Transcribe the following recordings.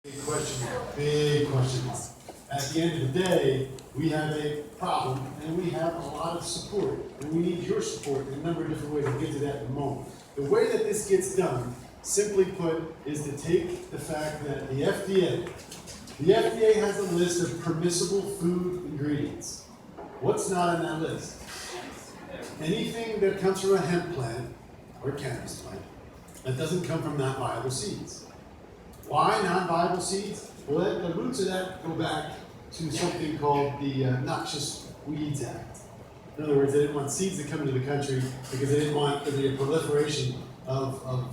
Big question mark. At the end of the day, we have a problem and we have a lot of support. And we need your support in a number of different ways. We'll get to that in a moment. The way that this gets done, simply put, is to take the fact that the FDA has a list of permissible food ingredients. What's not on that list? Anything that comes from a hemp plant or cannabis plant that doesn't come from non-viable seeds. Why non-viable seeds? Well, the roots of that go back to something called the Noxious Weeds Act. In other words, they didn't want seeds to come into the country because they didn't want there to be a proliferation of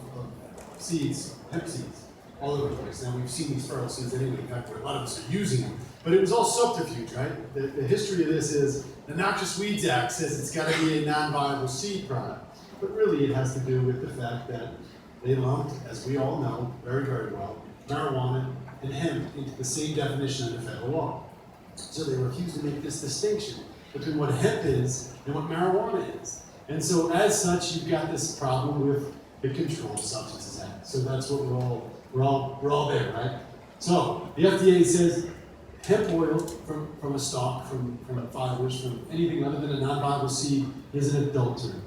seeds, hemp seeds, all over the place. Now, we've seen these fertile seeds anyway. In fact, a lot of us are using them. But it was all subterfuge, right? The history of this is the Noxious Weeds Act says it's got to be a non-viable seed product. But really, it has to do with the fact that they lumped, as we all know very, very well, marijuana and hemp into the same definition under federal law. So they refused to make this distinction between what hemp is and what marijuana is. And so as such, you've got this problem with the Controlled Substances Act. So that's what we're all there, right? So the FDA says hemp oil from a stalk, from fibers, from anything other than a non-viable seed is an adulterant.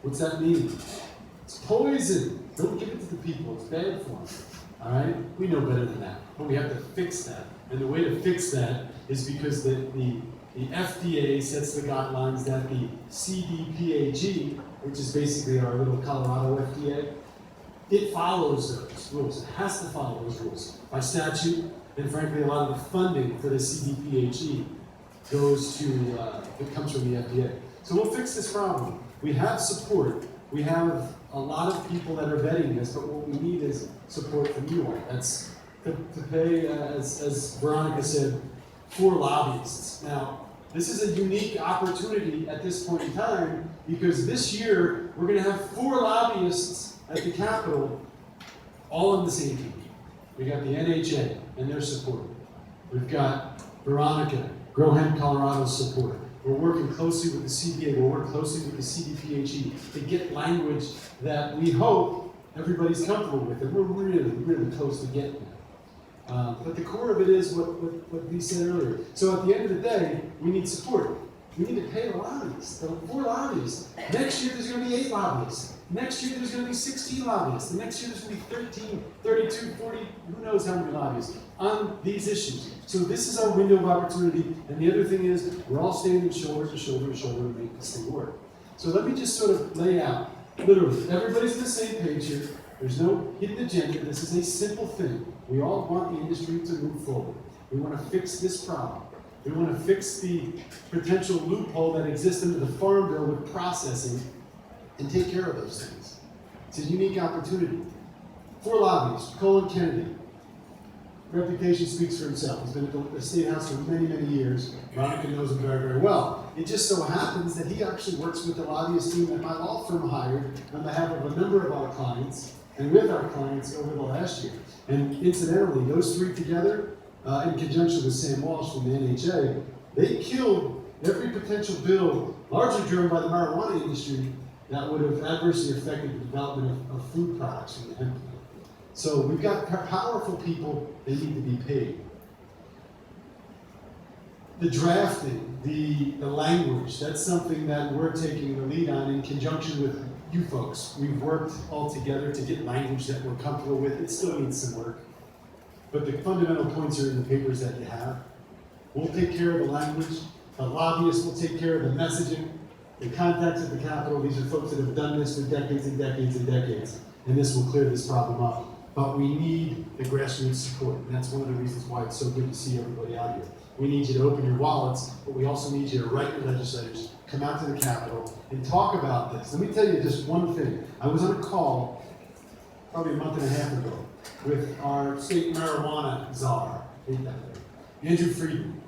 What's that mean? It's poison. Don't give it to the people. It's bad for them. All right? We know better than that. But we have to fix that. And the way to fix that is because the FDA sets the guidelines that the CDPAG, which is basically our little Colorado FDA, it follows those rules. It has to follow those rules by statute. And frankly, a lot of the funding for the CDPAG it comes from the FDA. So we'll fix this problem. We have support. We have a lot of people that are vetting this, but what we need is support from you all. That's to pay, as Veronica said, 4 lobbyists. Now, this is a unique opportunity at this point in time because this year we're going to have 4 lobbyists at the Capitol, all on the same team. We got the NHA and their support. We've got Veronica, Grow Hemp Colorado's support. We're working closely with the CBA, we're working closely with the CDPHE to get language that we hope everybody's comfortable with, and we're really, really close to getting that. But the core of it is what we said earlier. So at the end of the day, we need support. We need to pay the lobbyists, the 4 lobbyists. Next year there's going to be 8 lobbyists. Next year there's going to be 16 lobbyists. The next year there's going to be 13, 32, 40, who knows how many lobbyists on these issues. So this is our window of opportunity. And the other thing is we're all standing shoulder to shoulder to shoulder to make this thing work. So let me just sort of lay out, literally, everybody's on the same page here. There's no hidden agenda. This is a simple thing. We all want the industry to move forward. We want to fix this problem. We want to fix the potential loophole that exists under the Farm Bill with processing and take care of those things. It's a unique opportunity. 4 lobbyists, Colin Kennedy. Reputation speaks for himself. He's been at the State House for many, many years. Veronica knows him very, very well. It just so happens that he actually works with the lobbyist team that my law firm hired on behalf of a number of our clients and with our clients over the last year. And incidentally, those 3 together, in conjunction with Sam Walsh from the NHA, they killed every potential bill, largely driven by the marijuana industry, that would have adversely affected the development of food products from the hemp plant. So we've got powerful people, they need to be paid. The drafting, the language, that's something that we're taking the lead on in conjunction with you folks. We've worked all together to get language that we're comfortable with. It still needs some work. But the fundamental points are in the papers that you have. We'll take care of the language. The lobbyists will take care of the messaging. The contacts at the Capitol, these are folks that have done this for decades and decades and decades. And this will clear this problem up. But we need the grassroots support. And that's one of the reasons why it's so good to see everybody out here. We need you to open your wallets, but we also need you to write your legislators, come out to the Capitol, and talk about this. Let me tell you just one thing. I was on a call probably a month and a half ago with our state marijuana czar, Andrew Friedman,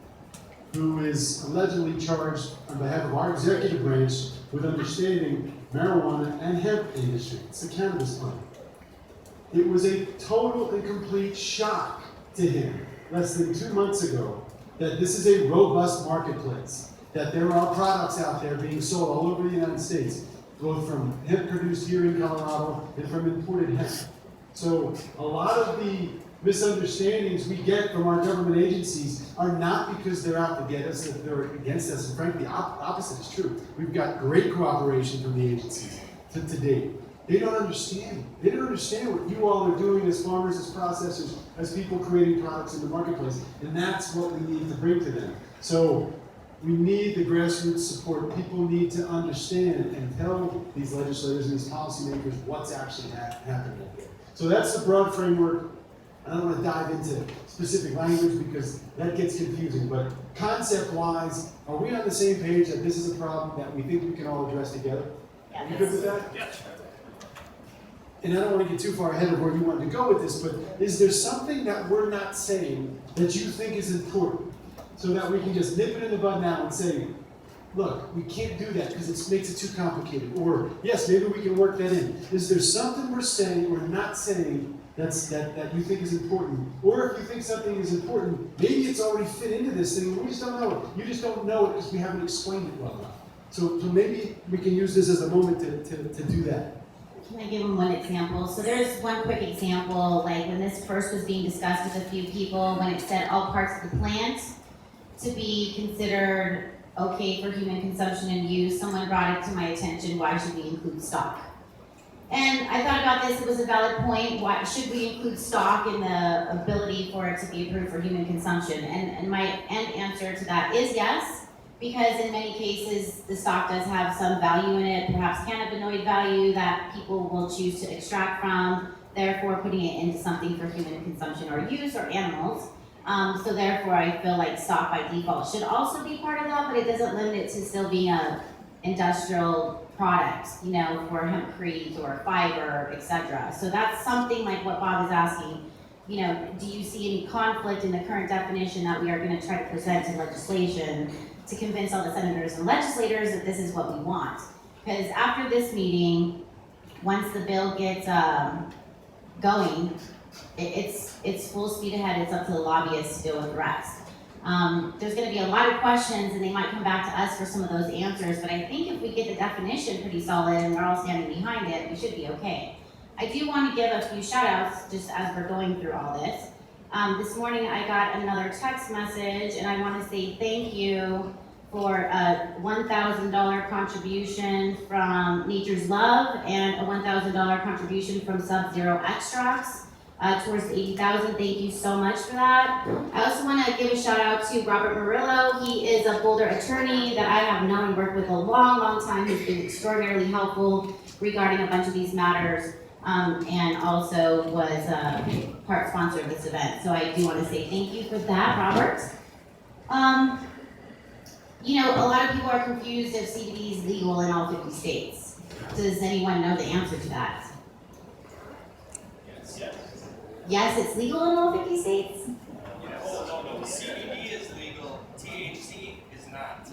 who is allegedly charged on behalf of our executive branch with understanding marijuana and hemp industry. It's the cannabis plant. It was a total and complete shock to him less than 2 months ago that this is a robust marketplace, that there are products out there being sold all over the United States, both from hemp produced here in Colorado and from imported hemp. So a lot of the misunderstandings we get from our government agencies are not because they're out to get us, that they're against us, and frankly, the opposite is true. We've got great cooperation from the agencies to date. They don't understand. They don't understand what you all are doing as farmers, as processors, as people creating products in the marketplace, and that's what we need to bring to them. So we need the grassroots support. People need to understand and tell these legislators and these policymakers what's actually happening. So that's the broad framework. I don't want to dive into specific language because that gets confusing, but concept-wise, are we on the same page that this is a problem that we think we can all address together? Yes. You good with that? Yes. And I don't want to get too far ahead of where you want to go with this, but is there something that we're not saying that you think is important so that we can just nip it in the bud now and say, look, we can't do that because it makes it too complicated, or yes, maybe we can work that in. Is there something we're saying or not saying that you think is important? Or if you think something is important, maybe it's already fit into this thing, we just don't know it. You just don't know it because we haven't explained it well enough. So maybe we can use this as a moment to do that. Can I give them one example? So there's one quick example, like when this first was being discussed with a few people, when it said all parts of the plant to be considered okay for human consumption and use, someone brought it to my attention, why should we include stock? And I thought about this, it was a valid point, why should we include stock in the ability for it to be approved for human consumption? And my end answer to that is yes, because in many cases, the stock does have some value in it, perhaps cannabinoid value that people will choose to extract from, therefore putting it into something for human consumption or use or animals. So therefore, I feel like stock by default should also be part of that, but it doesn't limit it to still being a industrial product, you know, for hempcrete or fiber, etc. So that's something like what Bob is asking. You know, do you see any conflict in the current definition that we are going to try to present in legislation to convince all the senators and legislators that this is what we want? Because after this meeting, once the bill gets going, it's full speed ahead. It's up to the lobbyists to deal with the rest. There's going to be a lot of questions, and they might come back to us for some of those answers. But I think if we get the definition pretty solid and we're all standing behind it, we should be okay. I do want to give a few shout outs just as we're going through all this. This morning I got another text message, and I want to say thank you for a $1,000 contribution from Nature's Love and a $1,000 contribution from Sub-Zero Extracts towards the $80,000. Thank you so much for that. I also want to give a shout out to Robert Murillo. He is a Boulder attorney that I have known and worked with a long time. He's been extraordinarily helpful regarding a bunch of these matters, and also was a part sponsor of this event. So I do want to say thank you for that, Robert. You know, a lot of people are confused if CBD is legal in all 50 states. Does anyone know the answer to that? Yes. Yes, it's legal in all 50 states? No. CBD is legal. THC is not.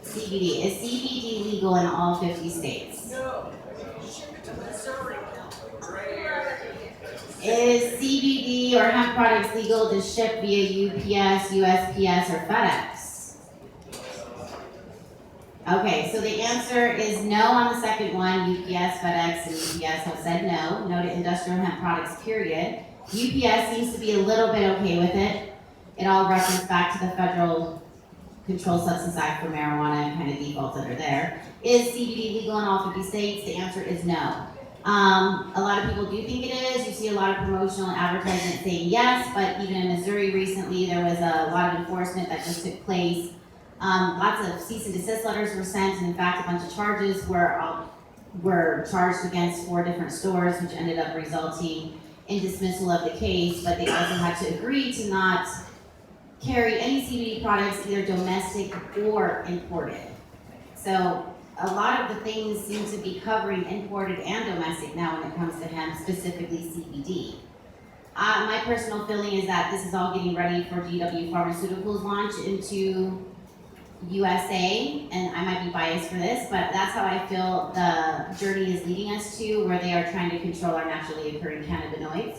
CBD. Is CBD legal in all 50 states? No. Ship it to Missouri. Is CBD or hemp products legal to ship via UPS, USPS, or FedEx? Okay, so the answer is no on the second one. UPS, FedEx, and UPS have said no. No to industrial hemp products, period. UPS seems to be a little bit okay with it. It all references back to the Federal Controlled Substance Act for marijuana and kind of defaults that are there. Is CBD legal in all 50 states? The answer is no. A lot of people do think it is. You see a lot of promotional advertisement saying yes, but even in Missouri recently, there was a lot of enforcement that just took place. Lots of cease and desist letters were sent, and in fact, a bunch of charges were charged against 4 different stores, which ended up resulting in dismissal of the case, but they also had to agree to not carry any CBD products, either domestic or imported. So a lot of the things seem to be covering imported and domestic now when it comes to hemp, specifically CBD. My personal feeling is that this is all getting ready for GW Pharmaceuticals' launch into USA, and I might be biased for this, but that's how I feel the journey is leading us to, where they are trying to control our naturally occurring cannabinoids,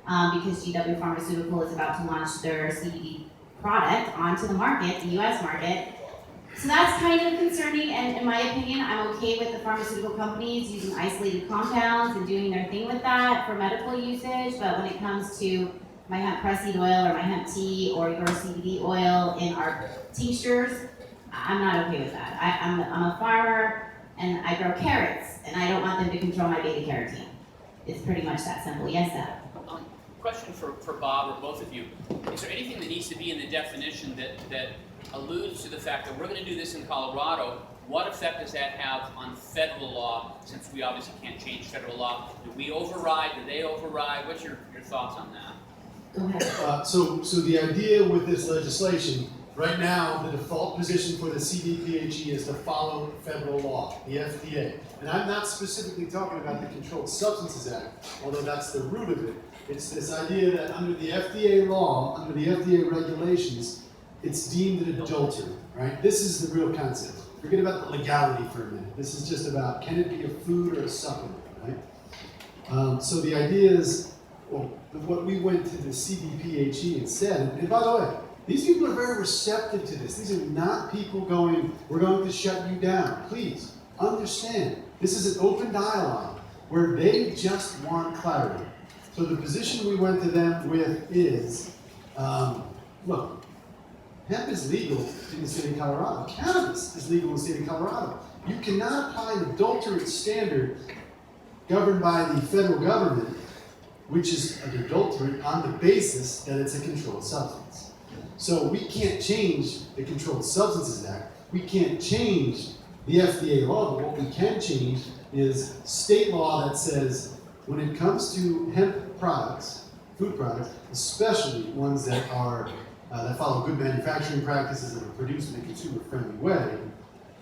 because GW Pharmaceutical is about to launch their CBD product onto the market, the US market, So that's kind of concerning, and in my opinion, I'm okay with the pharmaceutical companies using isolated compounds and doing their thing with that for medical usage, but when it comes to my hemp press seed oil or my hemp tea or your CBD oil in our tinctures, I'm not okay with that. I'm a farmer and I grow carrots and I don't want them to control my beta carotene. It's pretty much that simple. Yes, Seth? Question for Bob or both of you. Is there anything that needs to be in the definition that alludes to the fact that we're going to do this in Colorado? What effect does that have on federal law, since we obviously can't change federal law? Do we override? Do they override? What's your thoughts on that? Go ahead. So the idea with this legislation, right now, the default position for the CDPHE is to follow federal law, the FDA. And I'm not specifically talking about the Controlled Substances Act, although that's the root of it. It's this idea that under the FDA law, under the FDA regulations, it's deemed an adultery, right? This is the real concept. Forget about the legality for a minute. This is just about, can it be a food or a supplement, right? So the idea is, well, what we went to the CDPHE and said, and by the way, these people are very receptive to this. These are not people going, we're going to shut you down. Please, understand, this is an open dialogue where they just want clarity. So the position we went to them with is, look, hemp is legal in the state of Colorado. Cannabis is legal in the state of Colorado. You cannot apply an adulterate standard governed by the federal government, which is an adulterate on the basis that it's a controlled substance. So we can't change the Controlled Substances Act. We can't change the FDA law, but what we can change is state law that says when it comes to hemp products, food products, especially ones that are that follow good manufacturing practices and are produced in a consumer-friendly way,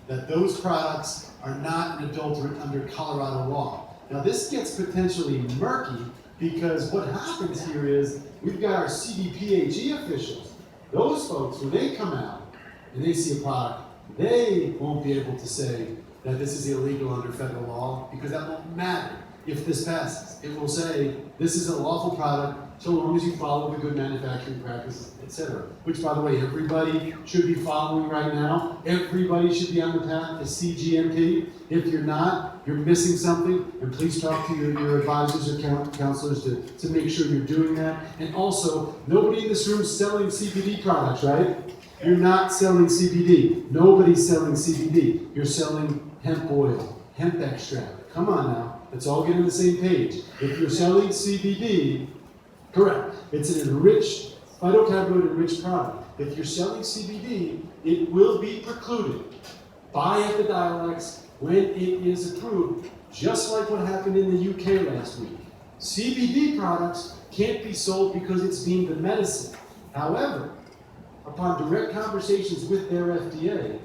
that those products are not an adulterant under Colorado law. Now this gets potentially murky because what happens here is we've got our CDPHE officials. Those folks, when they come out and they see a product, they won't be able to say that this is illegal under federal law because that won't matter if this passes. It will say this is a lawful product so long as you follow the good manufacturing practices, etc. Which, by the way, everybody should be following right now. Everybody should be on the path to CGMP. If you're not, you're missing something, and please talk to your advisors or counselors to make sure you're doing that. And also, nobody in this room is selling CBD products, right? You're not selling CBD. Nobody's selling CBD. You're selling hemp oil, hemp extract. Come on now, let's all get on the same page. If you're selling CBD, correct, it's an enriched, phytocannabinoid-enriched product. If you're selling CBD, it will be precluded by Epidiolex when it is approved, just like what happened in the UK last week. CBD products can't be sold because it's deemed a medicine. However, upon direct conversations with their FDA,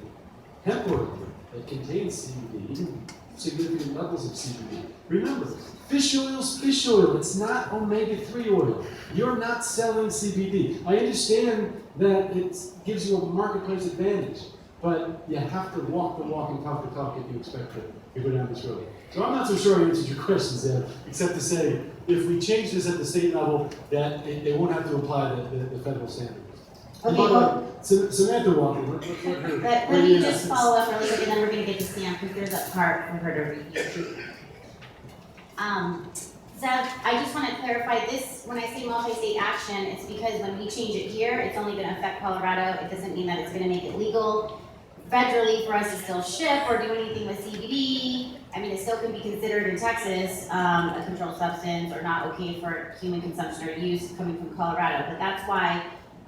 hemp oil that contains CBD, significant levels of CBD. Remember, fish oil is fish oil. It's not omega-3 oil. You're not selling CBD. I understand that it gives you a marketplace advantage, but you have to walk the walk and talk the talk if you expect to go down this road. So I'm not so sure I answered your questions there, except to say, if we change this at the state level, that they won't have to apply the federal standards. Okay, By the well, way, Samantha Walker, let me just follow up really quick, and then we're gonna get to Sam, because there's a part for her to read too. Zev, I just want to clarify this, when I say multi-state action, it's because when we change it here, it's only gonna affect Colorado. It doesn't mean that it's gonna make it legal federally for us to still ship or do anything with CBD. I mean, it still can be considered in Texas a controlled substance or not okay for human consumption or use coming from Colorado. But that's why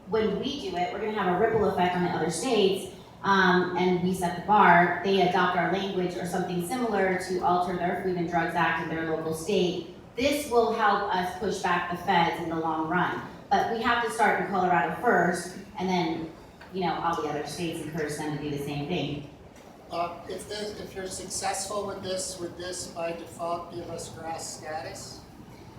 when we do it, we're gonna have a ripple effect on the other states, and we set the bar. They adopt our language or something similar to alter their Food and Drugs Act in their local state. This will help us push back the feds in the long run. But we have to start in Colorado first, and then, you know, all the other states encourage them to do the same thing. If you're successful with this, would this by default give us grass status?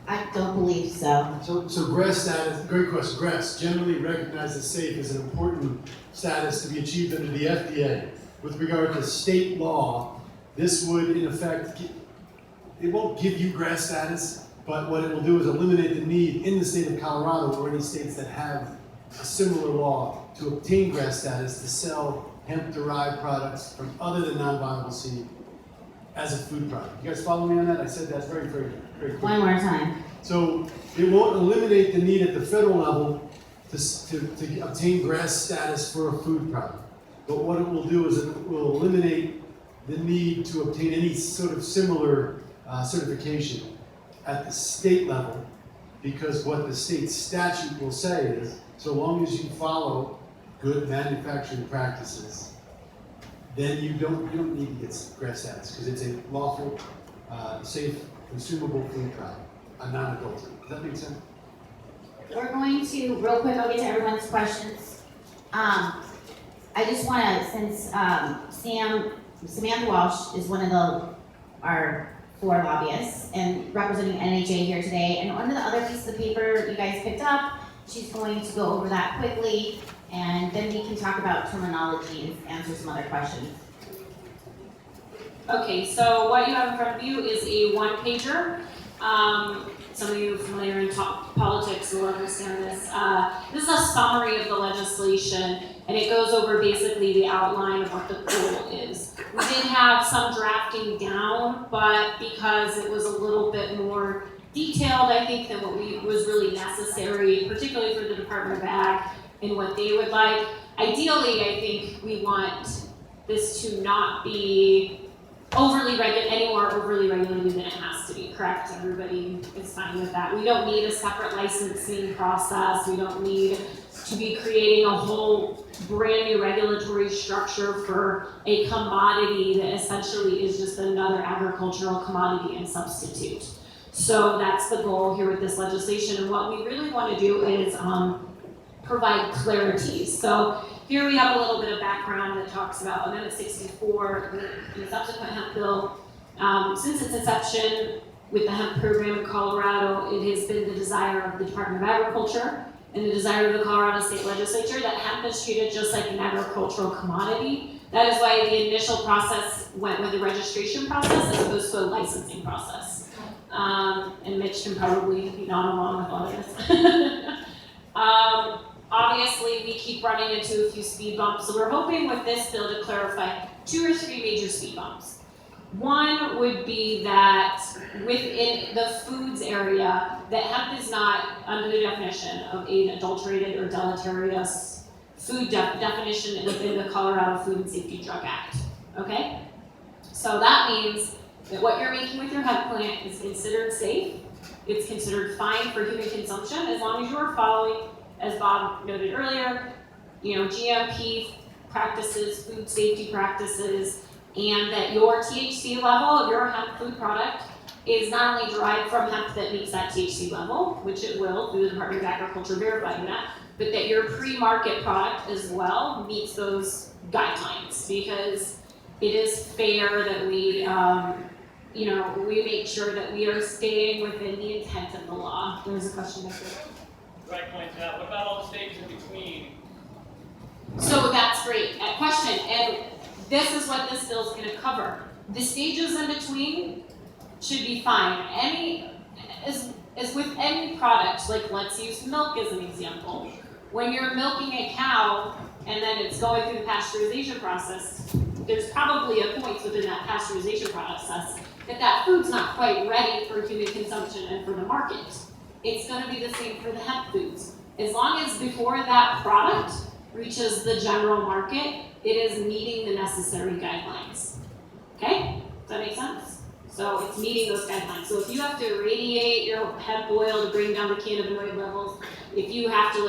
I don't believe so. So grass status, great question. Grass, generally recognized as safe, is an important status to be achieved under the FDA. With regard to state law, this would in effect, it won't give you grass status, but what it will do is eliminate the need in the state of Colorado or any states that have a similar law to obtain grass status to sell hemp-derived products from other than non-viable seed as a food product. You guys follow me on that? I said that very, very, very quickly. One more time. So it won't eliminate the need at the federal level to obtain GRAS status for a food product. But what it will do is it will eliminate the need to obtain any sort of similar certification at the state level, because what the state statute will say is, so long as you follow good manufacturing practices, then you don't need to get GRAS status, because it's a lawful, safe, consumable food product, a non-adulterant. Does that make sense? We're going to, real quick, I'll get to everyone's questions. I just wanna, since Samantha Walsh is one of our 4 lobbyists and representing NHA here today, and one of the other pieces of paper you guys picked up, she's going to go over that quickly, and then we can talk about terminology and answer some other questions. Okay, so what you have in front of you is a one-pager. Some of you familiar in politics will understand this. This is a summary of the legislation, and it goes over basically the outline of what the goal is. We did have some drafting down, but because it was a little bit more detailed, I think, than what was really necessary, particularly for the Department of Ag and what they would like. Ideally, I think we want this to not be any more overly regulated than it has to be, correct? Everybody is fine with that. We don't need a separate licensing process. We don't need to be creating a whole brand new regulatory structure for a commodity that essentially is just another agricultural commodity and substitute. So that's the goal here with this legislation. And what we really want to do is provide clarity. So here we have a little bit of background that talks about Amendment 64, the subsequent hemp bill. Since its inception with the hemp program in Colorado, it has been the desire of the Department of Agriculture and the desire of the Colorado State Legislature that hemp is treated just like an agricultural commodity. That is why the initial process went with a registration process as opposed to a licensing process. And Mitch can probably be not along with all of this. Obviously, we keep running into a few speed bumps, so we're hoping with this bill to clarify 2 or 3 major speed bumps. One would be that within the foods area, that hemp is not under the definition of an adulterated or deleterious food definition within the Colorado Food and Safety Drug Act, okay? So that means that what you're making with your hemp plant is considered safe, it's considered fine for human consumption as long as you are following, as Bob noted earlier, GMP practices, food safety practices, and that your THC level of your hemp food product is not only derived from hemp that meets that THC level, which it will through the Department of Agriculture verifying that, but that your pre-market product as well meets those guidelines, because it is fair that we, we make sure that we are staying within the intent of the law. There was a question back there. Right point out. What about all the stages in between? So that's great question, and this is what this bill is going to cover. The stages in between should be fine. As with any product, like let's use milk as an example. When you're milking a cow and then it's going through the pasteurization process, there's probably a point within that pasteurization process that food's not quite ready for human consumption and for the market. It's going to be the same for the hemp foods. As long as before that product reaches the general market, it is meeting the necessary guidelines. Okay? Does that make sense? So it's meeting those guidelines. So if you have to irradiate your hemp oil to bring down the cannabinoid levels, if you have to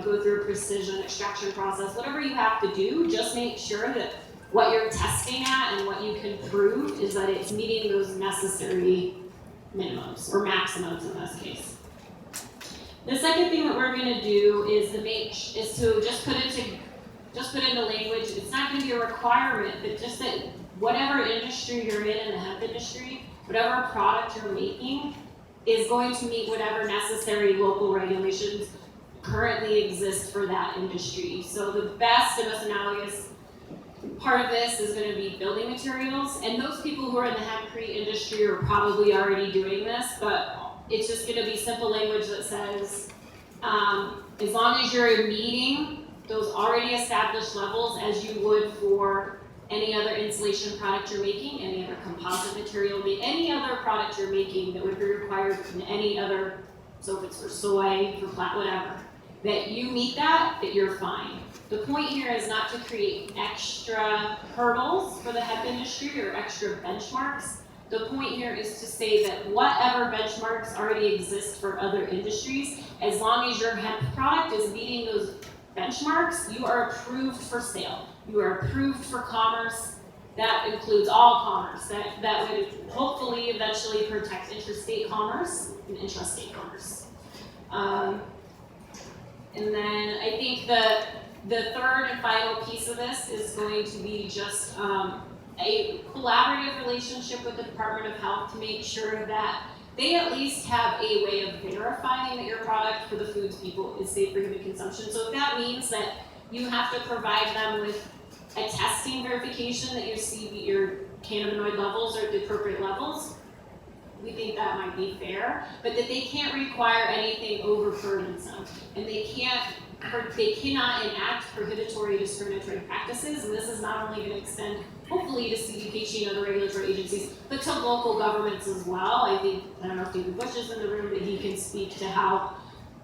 go through a precision extraction process, whatever you have to do, just make sure that what you're testing at and what you can prove is that it's meeting those necessary minimums or maximums in this case. The second thing that we're going to do is to just put into language. It's not going to be a requirement, but just that whatever industry you're in the hemp industry, whatever product you're making, is going to meet whatever necessary local regulations currently exist for that industry. So the best and most analogous part of this is going to be building materials, and those people who are in the hempcrete industry are probably already doing this, but it's just going to be simple language that says, as long as you're meeting those already established levels as you would for any other insulation product you're making, any other composite material, any other product you're making that would be required in any other, so if it's for soy, for flat, whatever, that you meet that you're fine. The point here is not to create extra hurdles for the hemp industry or extra benchmarks. The point here is to say that whatever benchmarks already exist for other industries, as long as your hemp product is meeting those benchmarks, you are approved for sale. You are approved for commerce. That includes all commerce. That would hopefully eventually protect interstate commerce and intrastate commerce. And then I think the third and final piece of this is going to be just a collaborative relationship with the Department of Health to make sure that they at least have a way of verifying that your product for the foods people is safe for human consumption. So if that means that you have to provide them with a testing verification that your cannabinoid levels are at the appropriate levels, we think that might be fair, but that they can't require anything overburdensome, and they cannot enact prohibitory discriminatory practices, and this is not only going to extend hopefully to CDPHE and other regulatory agencies, but to local governments as well. I don't know if David Bush is in the room, but he can speak to how,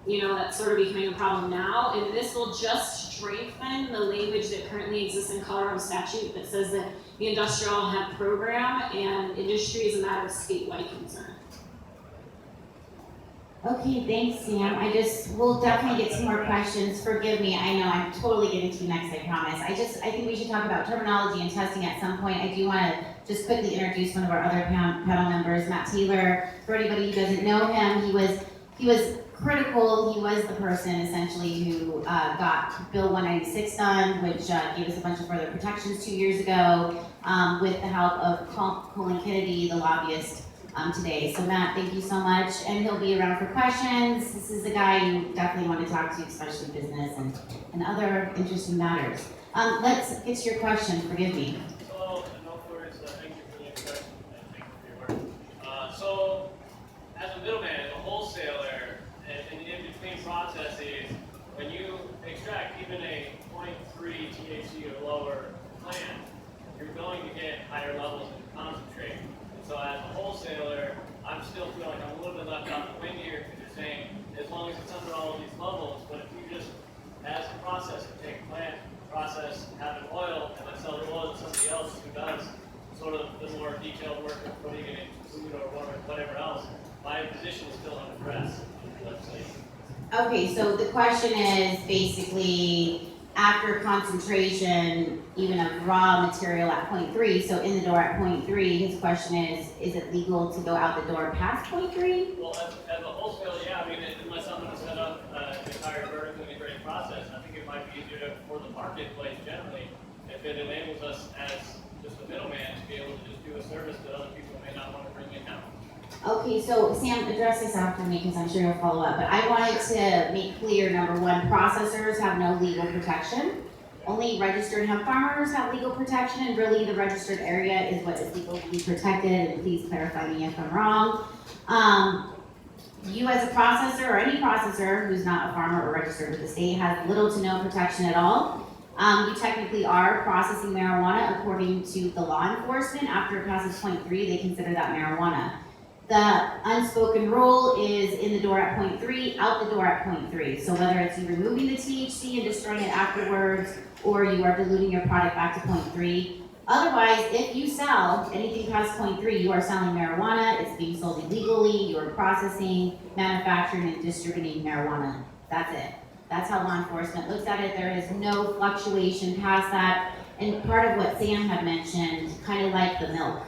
that's sort of becoming a problem now, and this will just strengthen the language that currently exists in Colorado statute that says that the industrial hemp program and industry is a matter of statewide concern. Okay, thanks, Sam. We'll definitely get some more questions. Forgive me, I know I'm totally getting to you next, I promise. I think we should talk about terminology and testing at some point. I do want to just quickly introduce one of our other panel members, Matt Taylor. For anybody who doesn't know him, he was critical. He was the person essentially who got Bill 196 done, which gave us a bunch of further protections 2 years ago, with the help of Colin Kennedy, the lobbyist, today. So Matt, thank you so much, and he'll be around for questions. This is a guy you definitely want to talk to, especially business and other interesting matters. Let's get to your question. Forgive me. So, no worries. Thank you for the introduction and thank you for your work. So, as a middleman, a wholesaler, and the in-between process is when you extract even a 0.3 THC or lower plant, you're going to get higher levels of concentrate. And so as a wholesaler, I'm still feeling like I'm a little bit left out the wind here because you're saying as long as it's under all of these levels, but if you just, as a process, take a plant, process, have an oil, and then sell the oil to somebody else who does sort of the more detailed work of putting it in food or whatever else, my position is still unaddressed in the legislation. Okay, so the question is basically after concentration, even of raw material at 0.3, so in the door at 0.3, his question is it legal to go out the door past 0.3? Well, as a wholesaler, yeah, I mean, unless I'm going to set up an entire vertically integrated process, I think it might be easier for the marketplace generally if it enables us as just a middleman to be able to just do a service that other people may not want to bring in now. Okay, so Sam, address this after me because I'm sure you'll follow up, but I wanted to make clear, number one, processors have no legal protection. Only registered hemp farmers have legal protection, and really the registered area is what is legally protected, and please clarify me if I'm wrong. You as a processor, or any processor who's not a farmer or registered with the state, has little to no protection at all. You technically are processing marijuana according to the law enforcement. After it passes 0.3, they consider that marijuana. The unspoken rule is in the door at 0.3, out the door at 0.3. So whether it's you removing the THC and destroying it afterwards, or you are diluting your product back to 0.3. Otherwise, if you sell anything past 0.3, you are selling marijuana, it's being sold illegally, you are processing, manufacturing, and distributing marijuana. That's it. That's how law enforcement looks at it. There is no fluctuation past that. And part of what Sam had mentioned, kind of like the milk.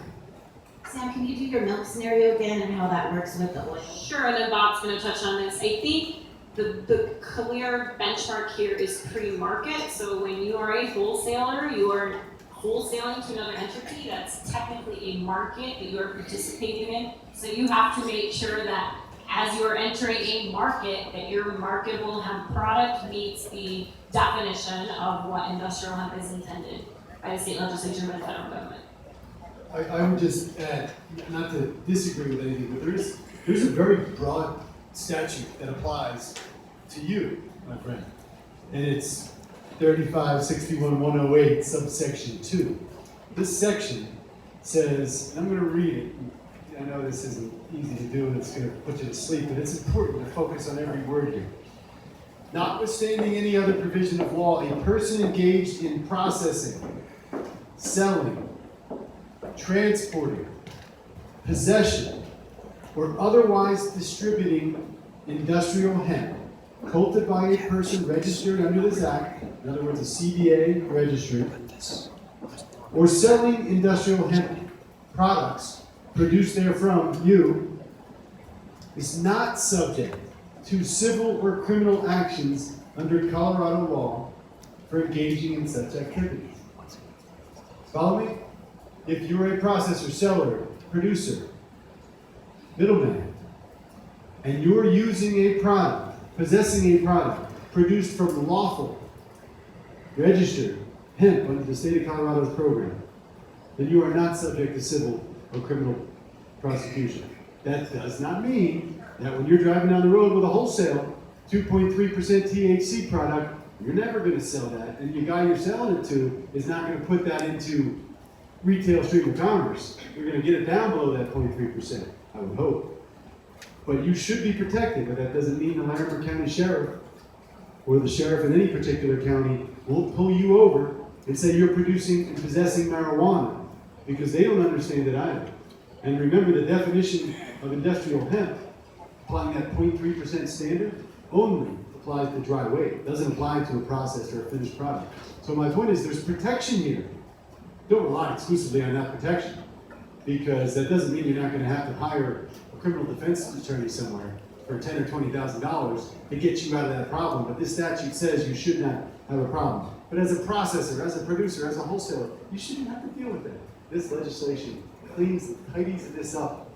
Sam, can you do your milk scenario again and how that works with the oil? Sure, and then Bob's going to touch on this. I think the clear benchmark here is pre-market. So when you are a wholesaler, you are wholesaling to another entity. That's technically a market that you are participating in. So you have to make sure that as you are entering a market, that your marketable hemp product meets the definition of what industrial hemp is intended by the state legislature and the federal government. I would just add, not to disagree with anything, but there's a very broad statute that applies to you, my friend. And it's 3561-108 subsection 2. This section says, and I'm going to read it. I know this isn't easy to do and it's going to put you to sleep, but it's important to focus on every word here. Notwithstanding any other provision of law, a person engaged in processing, selling, transporting, possession, or otherwise distributing industrial hemp, cultivated by a person registered under this act, in other words, a CBA registered, or selling industrial hemp products produced therefrom, you, is not subject to civil or criminal actions under Colorado law for engaging in such activities. Follow me? If you're a processor, seller, producer, middleman, and you're using a product, possessing a product produced from lawful, registered hemp under the state of Colorado's program, then you are not subject to civil or criminal prosecution. That does not mean that when you're driving down the road with a wholesale 2.3% THC product, you're never going to sell that, and the guy you're selling it to is not going to put that into retail stream of commerce. You're going to get it down below that 0.3%, I would hope. But you should be protected, but that doesn't mean the Larimer County Sheriff or the sheriff in any particular county won't pull you over and say you're producing and possessing marijuana, because they don't understand it either. And remember, the definition of industrial hemp, applying that 0.3% standard, only applies to dry weight. It doesn't apply to a processed or a finished product. So my point is, there's protection here. Don't rely exclusively on that protection, because that doesn't mean you're not going to have to hire a criminal defense attorney somewhere for $10,000 or $20,000 to get you out of that problem. But this statute says you should not have a problem. But as a processor, as a producer, as a wholesaler, you shouldn't have to deal with that. This legislation tidies this up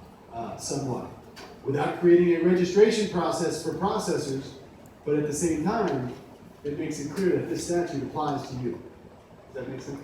somewhat, without creating a registration process for processors, but at the same time, it makes it clear that this statute applies to you. Does that make sense?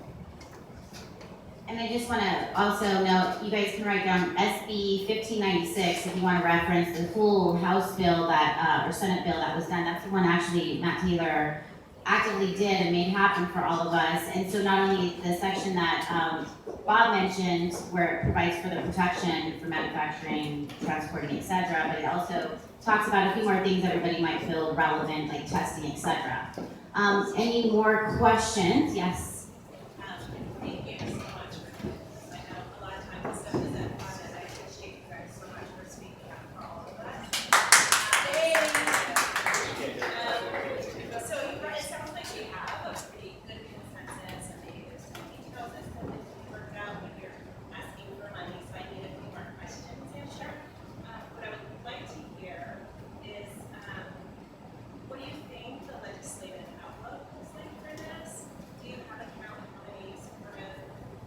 And I just want to also note, you guys can write down SB 1596 if you want to reference the full House bill that, or Senate bill that was done. That's the one actually Matt Taylor actively did and made happen for all of us. And so not only the section that Bob mentioned, where it provides for the protection for manufacturing, transporting, etc., but it also talks about a few more things everybody might feel relevant, like testing, etc. Any more questions? Yes. Thank you so much for this. I know a lot of times this stuff is at fun, and I appreciate you guys so much for speaking up for all of us. So it sounds like we have a pretty good consensus, and maybe there's some details that still need to be worked out when you're asking for money, so I need a few more questions answered. What I would like to hear is, what do you think the legislative outlook is like for this? Do you have a count of how many sort of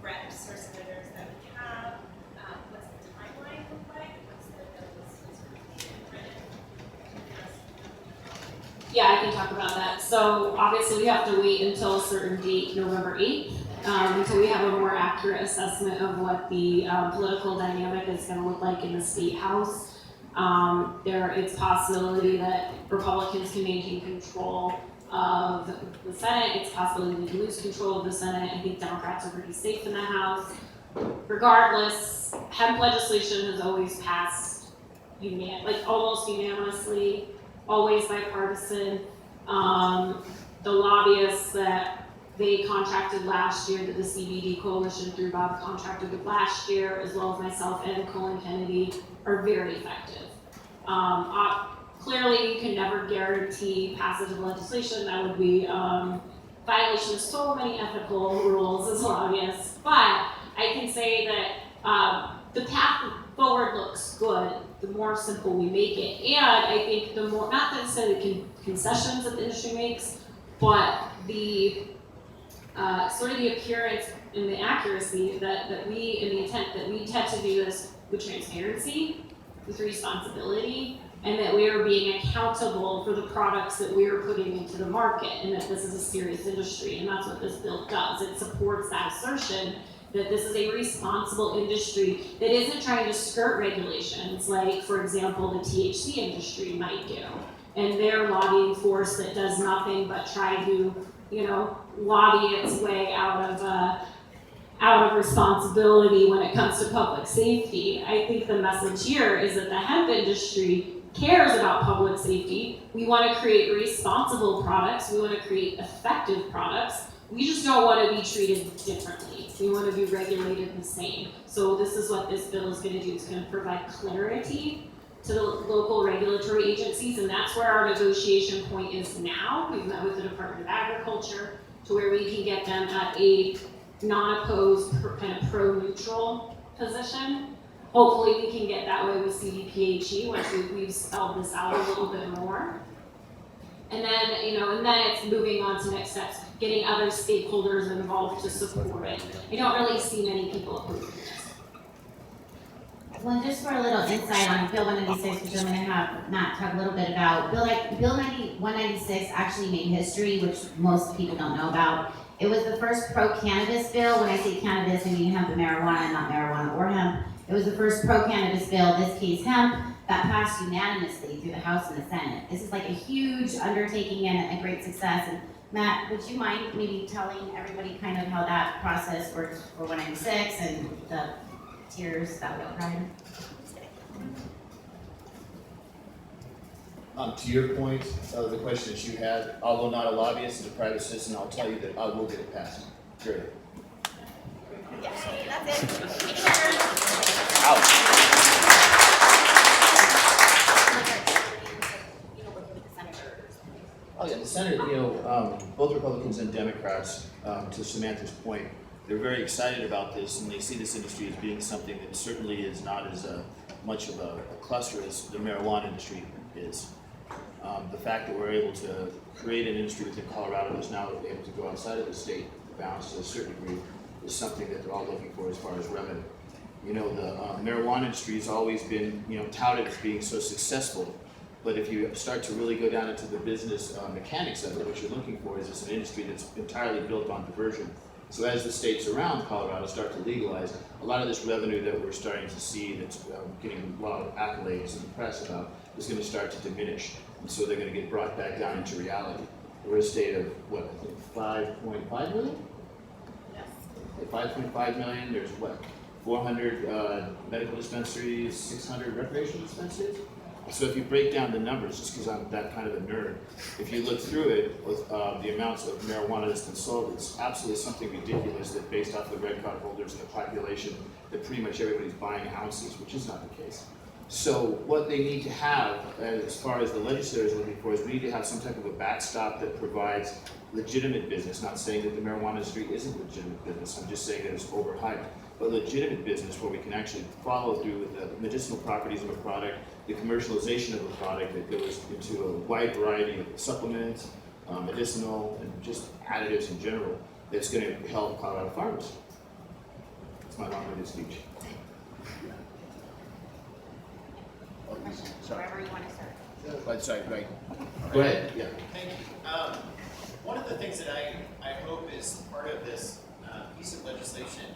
reps or senators that we have? What's the timeline look like? What's the bills sort of being written? Yeah, I can talk about that. So obviously we have to wait until a certain date, November 8th, until we have a more accurate assessment of what the political dynamic is going to look like in the state house. There is possibility that Republicans can maintain control of the Senate. It's possible they can lose control of the Senate. I think Democrats are pretty safe in the House. Regardless, hemp legislation has always passed almost unanimously, always bipartisan. The lobbyists that they contracted last year, that the CBD coalition through Bob contracted with last year, as well as myself and Colin Kennedy, are very effective. Clearly, you can never guarantee passage of legislation. That would be violation of so many ethical rules as lobbyists. But I can say that the path forward looks good the more simple we make it. And I think the more, not necessarily concessions that the industry makes, but the sort of the appearance and the accuracy that we, and the intent that we intend to do this with transparency, with responsibility, and that we are being accountable for the products that we are putting into the market, and that this is a serious industry, and that's what this bill does. It supports that assertion that this is a responsible industry that isn't trying to skirt regulations, like, for example, the THC industry might do. And their lobbying force that does nothing but try to lobby its way out of responsibility when it comes to public safety. I think the message here is that the hemp industry cares about public safety. We want to create responsible products. We want to create effective products. We just don't want to be treated differently. We want to be regulated the same. So this is what this bill is going to do. It's going to provide clarity to the local regulatory agencies, and that's where our negotiation point is now. We've met with the Department of Agriculture to where we can get them at a non-opposed, kind of pro-neutral position. Hopefully we can get that way with CDPHE once we've spelled this out a little bit more. And then, and then it's moving on to next steps, getting other stakeholders involved to support it. I don't really see many people opposing this. Well, just for a little insight on Bill 196, which I'm going to have Matt talk a little bit about. Bill 196 actually made history, which most people don't know about. It was the first pro-cannabis bill. When I say cannabis, I mean hemp and marijuana, not marijuana or hemp. It was the first pro-cannabis bill, this case hemp, that passed unanimously through the House and the Senate. This is like a huge undertaking and a great success. And Matt, would you mind maybe telling everybody kind of how that process works for 196 and the tiers that we'll run? To your point, the question that you had, although not a lobbyist, as a private citizen, I'll tell you that I will get it passed. Period. Yeah, that's it. Oh yeah, the Senate, both Republicans and Democrats, to Samantha's point, they're very excited about this, and they see this industry as being something that certainly is not as much of a cluster as the marijuana industry is. The fact that we're able to create an industry within Colorado that's now able to go outside of the state bounds to a certain degree is something that they're all looking for as far as revenue. The marijuana industry has always been, touted as being so successful, but if you start to really go down into the business mechanics of it, what you're looking for is it's an industry that's entirely built on diversion. So as the states around Colorado start to legalize, a lot of this revenue that we're starting to see that's getting a lot of accolades in the press about is going to start to diminish. And so they're going to get brought back down into reality. We're a state of, 5.5 million? Yes. 5.5 million, there's 400 medical dispensaries, 600 recreational dispensaries? So if you break down the numbers, just because I'm that kind of a nerd, if you look through it with the amounts of marijuana that's been sold, it's absolutely something ridiculous that based off the red card holders and the population, that pretty much everybody's buying ounces, which is not the case. So what they need to have, as far as the legislators are looking for, is we need to have some type of a backstop that provides legitimate business. Not saying that the marijuana industry isn't legitimate business, I'm just saying that it's overhyped. But legitimate business where we can actually follow through with the medicinal properties of a product, the commercialization of a product that goes into a wide variety of supplements, medicinal, and just additives in general, that's going to help Colorado farmers. That's my long-winded speech. Wherever you want to start. Sorry, right. Go ahead. Yeah. Thank you. One of the things that I hope is part of this piece of legislation